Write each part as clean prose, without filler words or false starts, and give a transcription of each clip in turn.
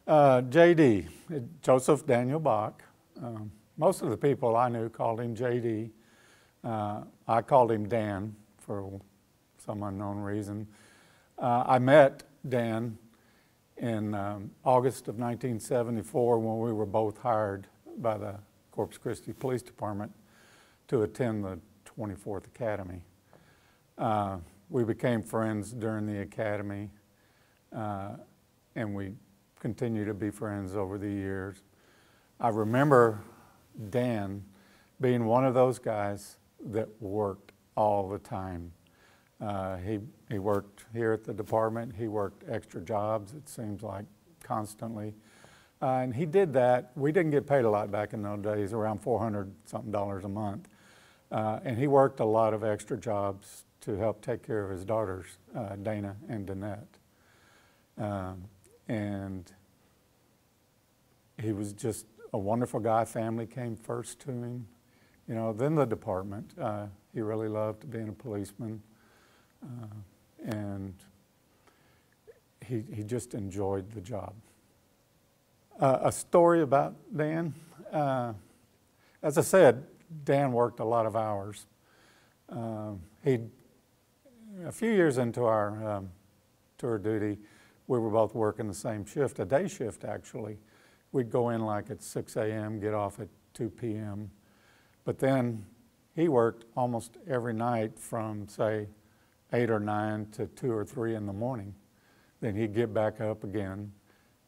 JD, Joseph Daniel Bock. Most of the people I knew called him JD. I called him Dan for some unknown reason. I met Dan in August of 1974 when we were both hired by the Corpus Christi Police Department to attend the 24th Academy. We became friends during the academy, and we continue to be friends over the years. I remember Dan being one of those guys that worked all the time. He worked here at the department. He worked extra jobs, it seems like, constantly. And he did that. We didn't get paid a lot back in those days, around $400-something a month. And he worked a lot of extra jobs to help take care of his daughters, Dana and Danette. And he was just a wonderful guy. Family came first to him. You know, then the department. He really loved being a policeman. And he just enjoyed the job. A story about Dan. As I said, Dan worked a lot of hours. A few years into our tour duty, we were both working the same shift, a day shift actually. We'd go in like at 6 a.m., get off at 2 p.m. But then he worked almost every night from, say, 8 or 9 to 2 or 3 in the morning. Then he'd get back up again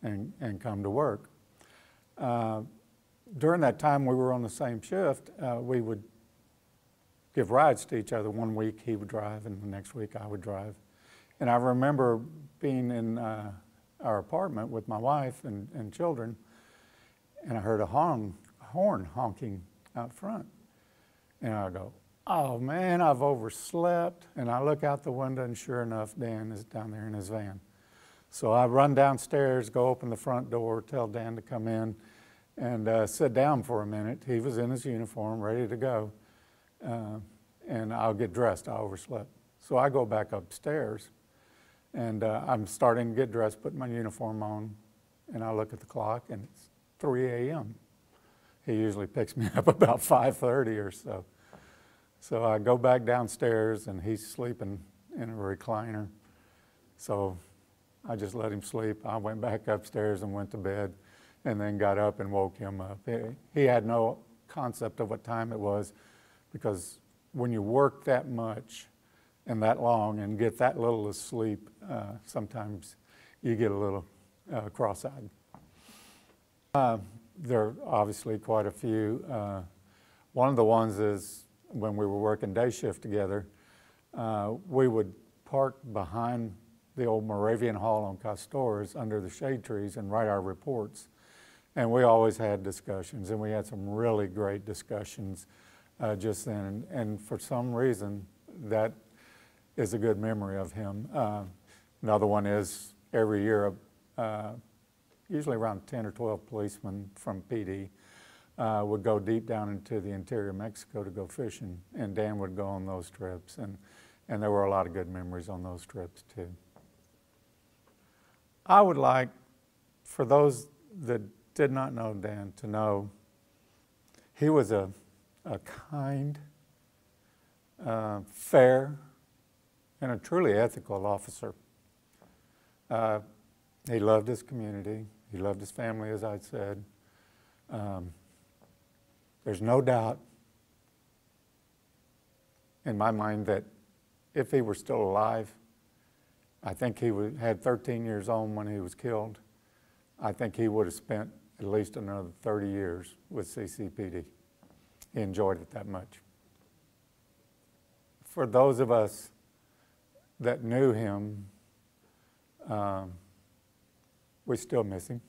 and come to work. During that time we were on the same shift, we would give rides to each other. One week he would drive and the next week I would drive. And I remember being in our apartment with my wife and children, and I heard a horn honking out front. And I go, oh man, I've overslept. And I look out the window and sure enough, Dan is down there in his van. So I run downstairs, go open the front door, tell Dan to come in and sit down for a minute. He was in his uniform, ready to go. And I'll get dressed, I overslept. So I go back upstairs and I'm starting to get dressed, put my uniform on, and I look at the clock and it's 3 a.m. He usually picks me up about 5:30 or so. So I go back downstairs and he's sleeping in a recliner. So I just let him sleep. I went back upstairs and went to bed and then got up and woke him up. He had no concept of what time it was, because when you work that much and that long and get that little of sleep, sometimes you get a little cross-eyed. There are obviously quite a few. One of the ones is when we were working day shift together, we would park behind the old Moravian Hall on Castores under the shade trees and write our reports. And we always had discussions, and we had some really great discussions just then. And for some reason, that is a good memory of him. Another one is every year, usually around 10 or 12 policemen from PD would go deep down into the interior of Mexico to go fishing, and Dan would go on those trips, and there were a lot of good memories on those trips too. I would like for those that did not know Dan to know he was a kind, fair, and a truly ethical officer. He loved his community. He loved his family, as I said. There's no doubt in my mind that if he were still alive, I think he had 13 years old when he was killed. I think he would have spent at least another 30 years with CCPD. He enjoyed it that much. For those of us that knew him, we still miss him.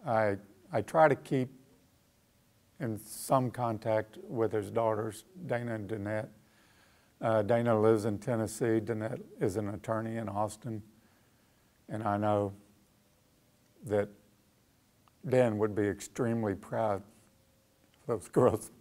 I try to keep in some contact with his daughters, Dana and Danette. Dana lives in Tennessee. Danette is an attorney in Austin. And I know that Dan would be extremely proud of those girls.